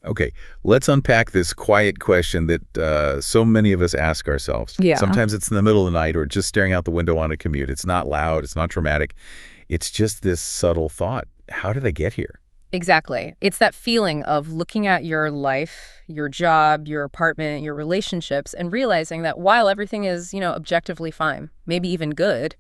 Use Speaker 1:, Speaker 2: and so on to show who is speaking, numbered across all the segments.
Speaker 1: Okay, let's unpack this quiet question that so many of us ask ourselves.
Speaker 2: Yeah,
Speaker 1: Sometimes it's in the middle of the night or just staring out the window on a commute. It's not loud, it's not dramatic. It's just this subtle thought. How did I get here?
Speaker 2: exactly. It's that feeling of looking at your life, your job, your apartment, your relationships, and realizing that while everything is, objectively fine, maybe even good,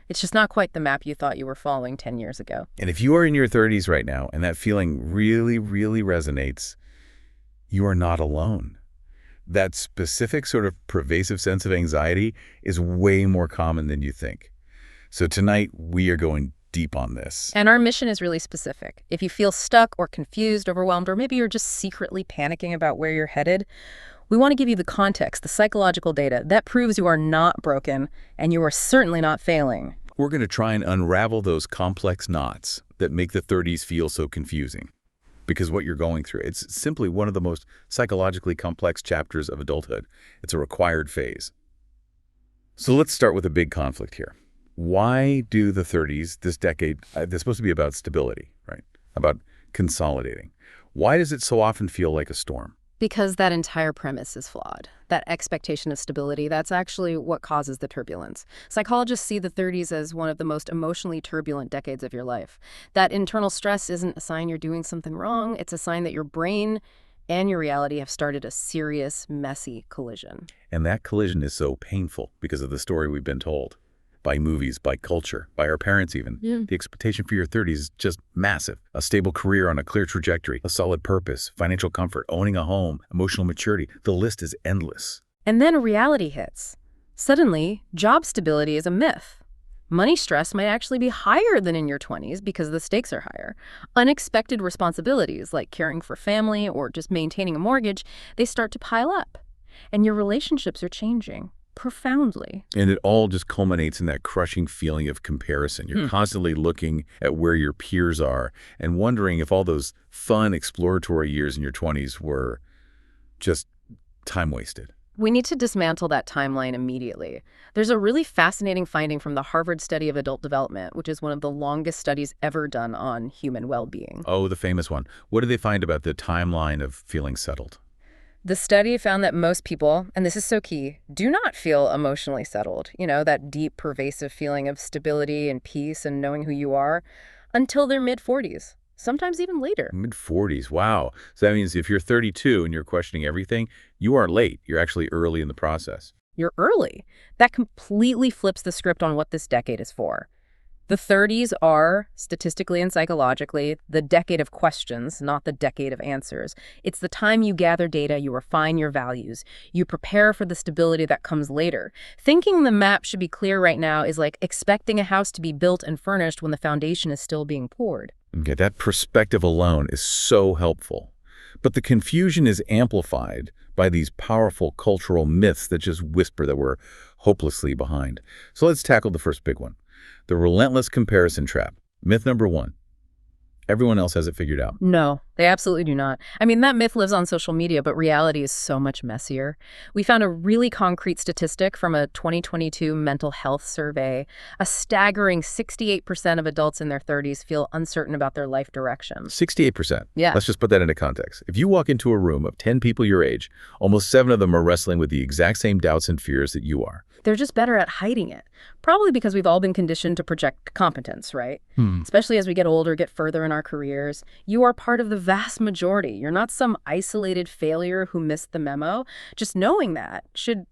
Speaker 2: it's just not quite the map you thought you were following 10 years ago.
Speaker 1: And if you are in your 30s right now and that feeling really, really resonates, you are not alone. That specific sort of pervasive sense of anxiety is way more common than you think. So tonight, we are going deep on this.
Speaker 2: And our mission is really specific. If you feel stuck or confused, overwhelmed, or maybe you're just secretly panicking about where you're headed, we want to give you the context, the psychological data that proves you are not broken and you are certainly not failing.
Speaker 1: We're going to try and unravel those complex knots that make the 30s feel so confusing. Because what you're going through, it's simply one of the most psychologically complex chapters of adulthood. It's a required phase. So let's start with a big conflict here. Why do the 30s, this decade, they're supposed to be about stability, right? About consolidating. Why does it so often feel like a storm?
Speaker 2: Because that entire premise is flawed. That expectation of stability, that's actually what causes the turbulence. Psychologists see the 30s as one of the most emotionally turbulent decades of your life. That internal stress isn't a sign you're doing something wrong. It's a sign that your brain and your reality have started a serious, messy collision.
Speaker 1: And that collision is so painful because of the story we've been told. By movies, by culture, by our parents even.
Speaker 2: Yeah.
Speaker 1: The expectation for your 30s is just massive. A stable career on a clear trajectory, a solid purpose, financial comfort, owning a home, emotional maturity. The list is endless.
Speaker 2: And then reality hits. Suddenly, job stability is a myth. Money stress might actually be higher than in your 20s because the stakes are higher. Unexpected responsibilities like caring for family or just maintaining a mortgage, they start to pile up. And your relationships are changing. Profoundly.
Speaker 1: And it all just culminates in that crushing feeling of comparison. You're constantly looking at where your peers are and wondering if all those fun exploratory years in your 20s were just time wasted.
Speaker 2: We need to dismantle that timeline immediately. There's a really fascinating finding from the Harvard Study of Adult Development, which is one of the longest studies ever done on human well-being.
Speaker 1: Oh, the famous one. What did they find about the timeline of feeling settled?
Speaker 2: The study found that most people, and this is so key, do not feel emotionally settled, that deep, pervasive feeling of stability and peace and knowing who you are, until their mid-40s, sometimes even later.
Speaker 1: Mid-40s, wow. So that means if you're 32 and you're questioning everything, you aren't late. You're actually early in the process.
Speaker 2: You're early. That completely flips the script on what this decade is for. The 30s are, statistically and psychologically, the decade of questions, not the decade of answers. It's the time you gather data, you refine your values, you prepare for the stability that comes later. Thinking the map should be clear right now is like expecting a house to be built and furnished when the foundation is still being poured.
Speaker 1: Okay, that perspective alone is so helpful. But the confusion is amplified by these powerful cultural myths that just whisper that we're hopelessly behind. So let's tackle the first big one. The relentless comparison trap. Myth number one. Everyone else has it figured out.
Speaker 2: No, they absolutely do not. I mean, that myth lives on social media, but reality is so much messier. We found a really concrete statistic from a 2022 mental health survey. A staggering 68% of adults in their 30s feel uncertain about their life direction.
Speaker 1: 68%.
Speaker 2: Yeah.
Speaker 1: Let's just put that into context. If you walk into a room of 10 people your age, almost 7 of them are wrestling with the exact same doubts and fears that you are.
Speaker 2: They're just better at hiding it. Probably because we've all been conditioned to project competence, right? Especially as we get older, get further in our careers. You are part of the vast majority. You're not some isolated failure who missed the memo. Just knowing that should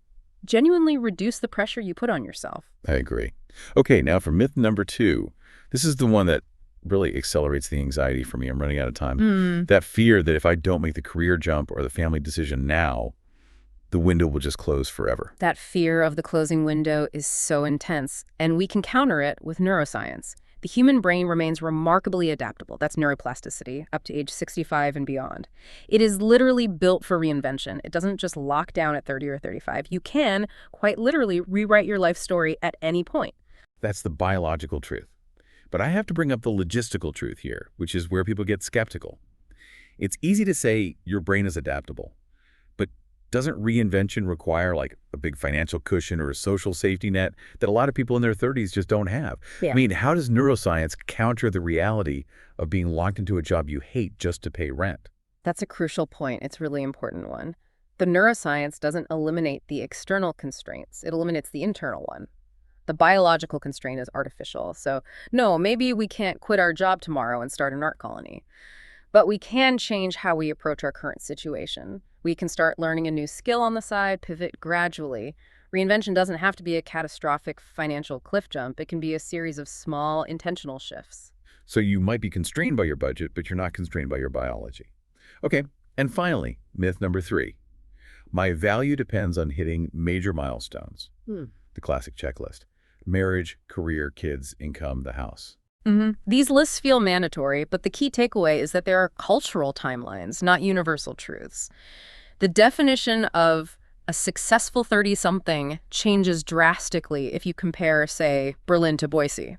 Speaker 2: genuinely reduce the pressure you put on yourself.
Speaker 1: I agree. Okay, now for myth number 2. This is the one that really accelerates the anxiety for me. I'm running out of time. That fear that if I don't make the career jump or the family decision now, the window will just close forever.
Speaker 2: That fear of the closing window is so intense, and we can counter it with neuroscience. The human brain remains remarkably adaptable. That's neuroplasticity, up to age 65 and beyond. It is literally built for reinvention. It doesn't just lock down at 30 or 35. You can, quite literally, rewrite your life story at any point.
Speaker 1: That's the biological truth. But I have to bring up the logistical truth here, which is where people get skeptical. It's easy to say your brain is adaptable. Doesn't reinvention require like a big financial cushion or a social safety net that a lot of people in their 30s just don't have?
Speaker 2: Yeah.
Speaker 1: I mean, how does neuroscience counter the reality of being locked into a job you hate just to pay rent?
Speaker 2: That's a crucial point. It's a really important one. The neuroscience doesn't eliminate the external constraints. It eliminates the internal one. The biological constraint is artificial. So, no, maybe we can't quit our job tomorrow and start an art colony. But we can change how we approach our current situation. We can start learning a new skill on the side, pivot gradually. Reinvention doesn't have to be a catastrophic financial cliff jump. It can be a series of small, intentional shifts.
Speaker 1: So you might be constrained by your budget, but you're not constrained by your biology. Okay, and finally, myth number 3. My value depends on hitting major milestones. The classic checklist. Marriage, career, kids, income, the house.
Speaker 2: These lists feel mandatory, but the key takeaway is that there are cultural timelines, not universal truths. The definition of a successful 30-something changes drastically if you compare, say, Berlin to Boise,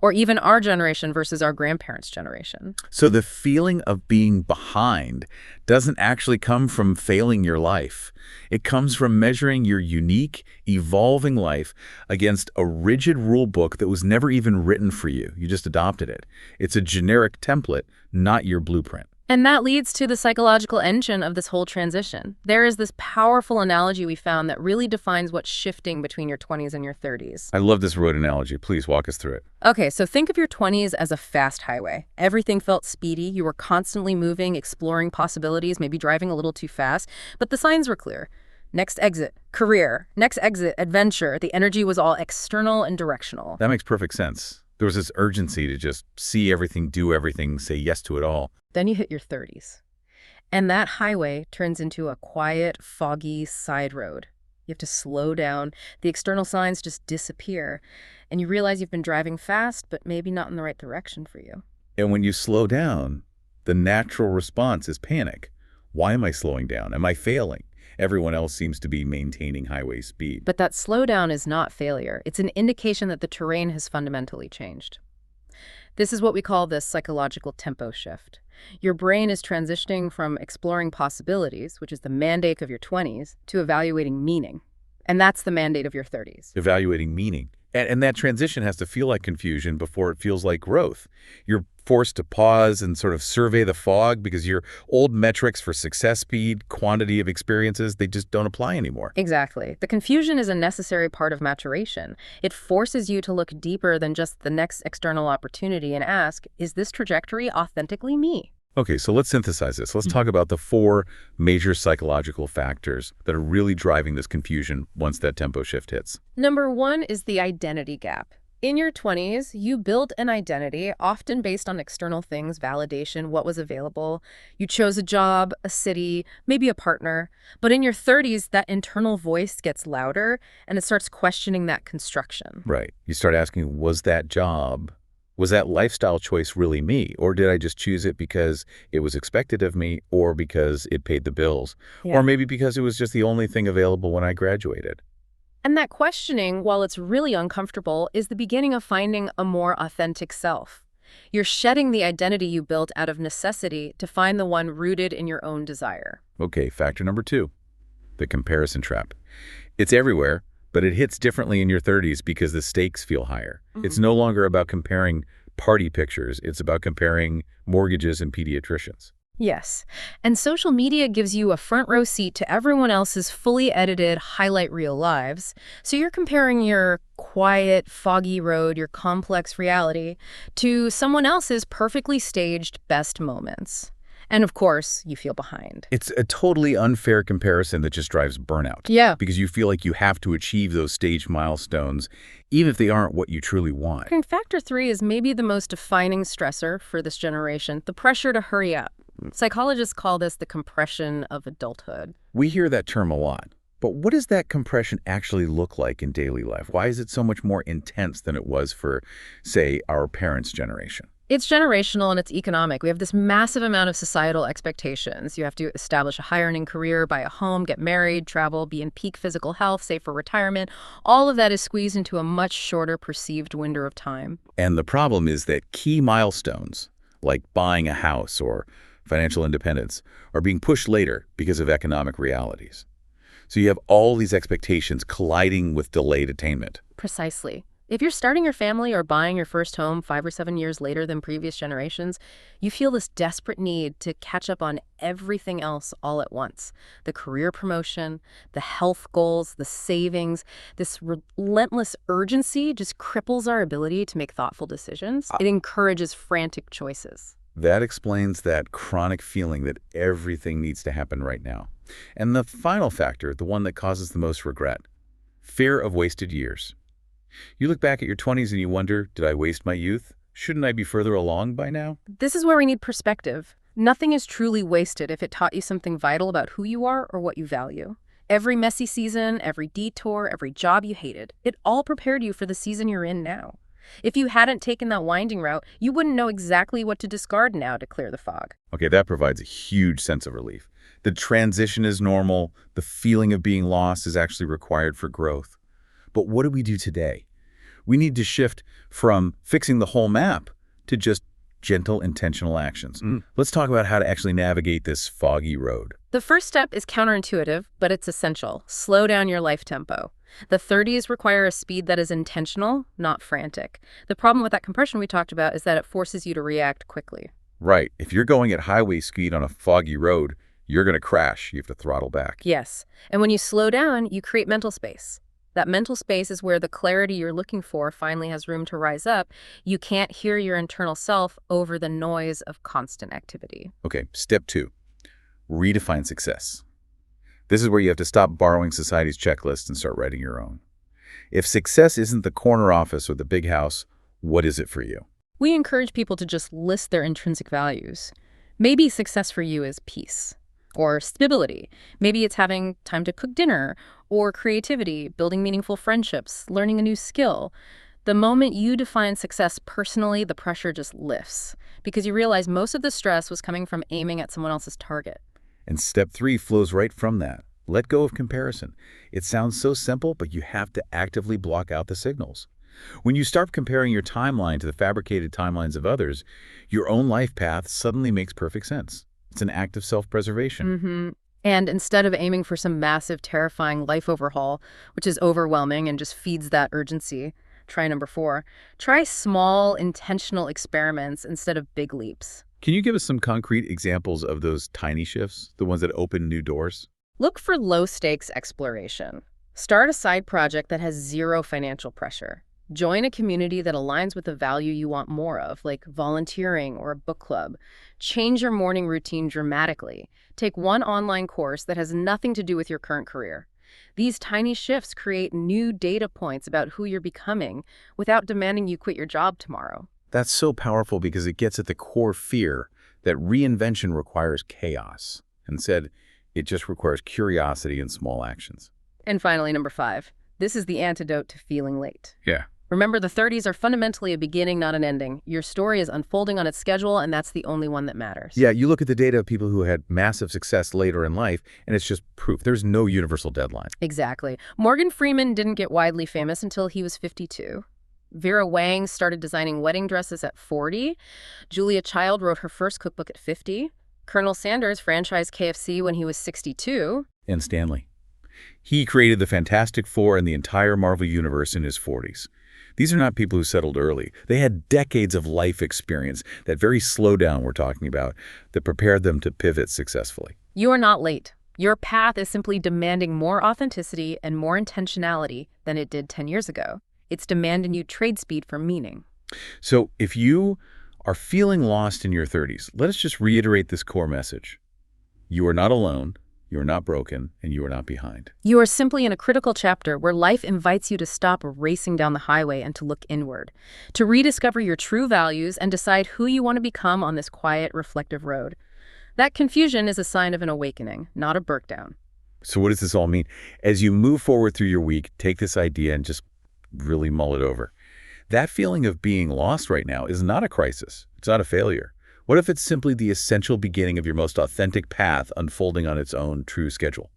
Speaker 2: or even our generation versus our grandparents' generation.
Speaker 1: So the feeling of being behind doesn't actually come from failing your life. It comes from measuring your unique, evolving life against a rigid rule book that was never even written for you. You just adopted it. It's a generic template, not your blueprint.
Speaker 2: And that leads to the psychological engine of this whole transition. There is this powerful analogy we found that really defines what's shifting between your 20s and your 30s.
Speaker 1: I love this road analogy. Please walk us through it.
Speaker 2: Okay, so think of your 20s as a fast highway. Everything felt speedy. You were constantly moving, exploring possibilities, maybe driving a little too fast. But the signs were clear. Next exit, career. Next exit, adventure. The energy was all external and directional.
Speaker 1: That makes perfect sense. There was this urgency to just see everything, do everything, say yes to it all.
Speaker 2: Then you hit your 30s. And that highway turns into a quiet, foggy side road. You have to slow down. The external signs just disappear. And you realize you've been driving fast, but maybe not in the right direction for you.
Speaker 1: And when you slow down, the natural response is panic. Why am I slowing down? Am I failing? Everyone else seems to be maintaining highway speed.
Speaker 2: But that slowdown is not failure. It's an indication that the terrain has fundamentally changed. This is what we call the psychological tempo shift. Your brain is transitioning from exploring possibilities, which is the mandate of your 20s, to evaluating meaning. And that's the mandate of your 30s.
Speaker 1: Evaluating meaning. And that transition has to feel like confusion before it feels like growth. You're forced to pause and sort of survey the fog because your old metrics for success speed, quantity of experiences, they just don't apply anymore.
Speaker 2: Exactly. The confusion is a necessary part of maturation. It forces you to look deeper than just the next external opportunity and ask, is this trajectory authentically me?
Speaker 1: Okay, so let's synthesize this. Let's talk about the 4 major psychological factors that are really driving this confusion once that tempo shift hits.
Speaker 2: Number 1 is the identity gap. In your 20s, you built an identity, often based on external things, validation, what was available. You chose a job, a city, maybe a partner. But in your 30s, that internal voice gets louder, and it starts questioning that construction.
Speaker 1: Right. You start asking, was that job, was that lifestyle choice really me? Or did I just choose it because it was expected of me, or because it paid the bills?
Speaker 2: Yeah.
Speaker 1: Or maybe because it was just the only thing available when I graduated?
Speaker 2: And that questioning, while it's really uncomfortable, is the beginning of finding a more authentic self. You're shedding the identity you built out of necessity to find the one rooted in your own desire.
Speaker 1: Okay, factor number 2, the comparison trap. It's everywhere, but it hits differently in your 30s because the stakes feel higher. It's no longer about comparing party pictures. It's about comparing mortgages and pediatricians.
Speaker 2: Yes, and social media gives you a front row seat to everyone else's fully edited highlight reel lives. So you're comparing your quiet, foggy road, your complex reality, to someone else's perfectly staged best moments. And of course, you feel behind.
Speaker 1: It's a totally unfair comparison that just drives burnout.
Speaker 2: Yeah.
Speaker 1: Because you feel like you have to achieve those staged milestones, even if they aren't what you truly want.
Speaker 2: And factor 3 is maybe the most defining stressor for this generation, the pressure to hurry up. Psychologists call this the compression of adulthood.
Speaker 1: We hear that term a lot. But what does that compression actually look like in daily life? Why is it so much more intense than it was for, say, our parents' generation?
Speaker 2: It's generational and it's economic. We have this massive amount of societal expectations. You have to establish a high-earning career, buy a home, get married, travel, be in peak physical health, save for retirement. All of that is squeezed into a much shorter perceived window of time.
Speaker 1: And the problem is that key milestones, like buying a house or financial independence, are being pushed later because of economic realities. So you have all these expectations colliding with delayed attainment.
Speaker 2: Precisely. If you're starting your family or buying your first home 5 or 7 years later than previous generations, you feel this desperate need to catch up on everything else all at once. The career promotion, the health goals, the savings, this relentless urgency just cripples our ability to make thoughtful decisions. It encourages frantic choices.
Speaker 1: That explains that chronic feeling that everything needs to happen right now. And the final factor, the one that causes the most regret, fear of wasted years. You look back at your 20s and you wonder, did I waste my youth? Shouldn't I be further along by now?
Speaker 2: This is where we need perspective. Nothing is truly wasted if it taught you something vital about who you are or what you value. Every messy season, every detour, every job you hated, it all prepared you for the season you're in now. If you hadn't taken that winding route, you wouldn't know exactly what to discard now to clear the fog.
Speaker 1: Okay, that provides a huge sense of relief. The transition is normal. The feeling of being lost is actually required for growth. But what do we do today? We need to shift from fixing the whole map to just gentle, intentional actions. Let's talk about how to actually navigate this foggy road.
Speaker 2: The first step is counterintuitive, but it's essential. Slow down your life tempo. The 30s require a speed that is intentional, not frantic. The problem with that compression we talked about is that it forces you to react quickly.
Speaker 1: Right. If you're going at highway speed on a foggy road, you're going to crash. You have to throttle back.
Speaker 2: Yes. And when you slow down, you create mental space. That mental space is where the clarity you're looking for finally has room to rise up. You can't hear your internal self over the noise of constant activity.
Speaker 1: Okay, step 2, redefine success. This is where you have to stop borrowing society's checklist and start writing your own. If success isn't the corner office or the big house, what is it for you?
Speaker 2: We encourage people to just list their intrinsic values. Maybe success for you is peace or stability. Maybe it's having time to cook dinner or creativity, building meaningful friendships, learning a new skill. The moment you define success personally, the pressure just lifts because you realize most of the stress was coming from aiming at someone else's target.
Speaker 1: And step 3 flows right from that. Let go of comparison. It sounds so simple, but you have to actively block out the signals. When you start comparing your timeline to the fabricated timelines of others, your own life path suddenly makes perfect sense. It's an act of self-preservation.
Speaker 2: And instead of aiming for some massive, terrifying life overhaul, which is overwhelming and just feeds that urgency, try number 4. Try small, intentional experiments instead of big leaps.
Speaker 1: Can you give us some concrete examples of those tiny shifts, the ones that open new doors?
Speaker 2: Look for low-stakes exploration. Start a side project that has zero financial pressure. Join a community that aligns with the value you want more of, like volunteering or a book club. Change your morning routine dramatically. Take one online course that has nothing to do with your current career. These tiny shifts create new data points about who you're becoming without demanding you quit your job tomorrow.
Speaker 1: That's so powerful because it gets at the core fear that reinvention requires chaos. Instead, it just requires curiosity and small actions.
Speaker 2: And finally, number 5. This is the antidote to feeling late.
Speaker 1: Yeah.
Speaker 2: Remember, the 30s are fundamentally a beginning, not an ending. Your story is unfolding on its schedule, and that's the only one that matters.
Speaker 1: Yeah, you look at the data of people who had massive success later in life, and it's just proof. There's no universal deadline.
Speaker 2: Exactly. Morgan Freeman didn't get widely famous until he was 52. Vera Wang started designing wedding dresses at 40. Julia Child wrote her first cookbook at 50. Colonel Sanders franchised KFC when he was 62.
Speaker 1: And Stanley. He created the Fantastic Four and the entire Marvel Universe in his 40s. These are not people who settled early. They had decades of life experience, that very slowdown we're talking about, that prepared them to pivot successfully.
Speaker 2: You are not late. Your path is simply demanding more authenticity and more intentionality than it did 10 years ago. It's demanding you trade speed for meaning.
Speaker 1: So if you are feeling lost in your 30s, let us just reiterate this core message. You are not alone. You are not broken, and you are not behind.
Speaker 2: You are simply in a critical chapter where life invites you to stop racing down the highway and to look inward, to rediscover your true values and decide who you want to become on this quiet, reflective road. That confusion is a sign of an awakening, not a breakdown.
Speaker 1: So what does this all mean? As you move forward through your week, take this idea and just really mull it over. That feeling of being lost right now is not a crisis. It's not a failure. What if it's simply the essential beginning of your most authentic path unfolding on its own true schedule?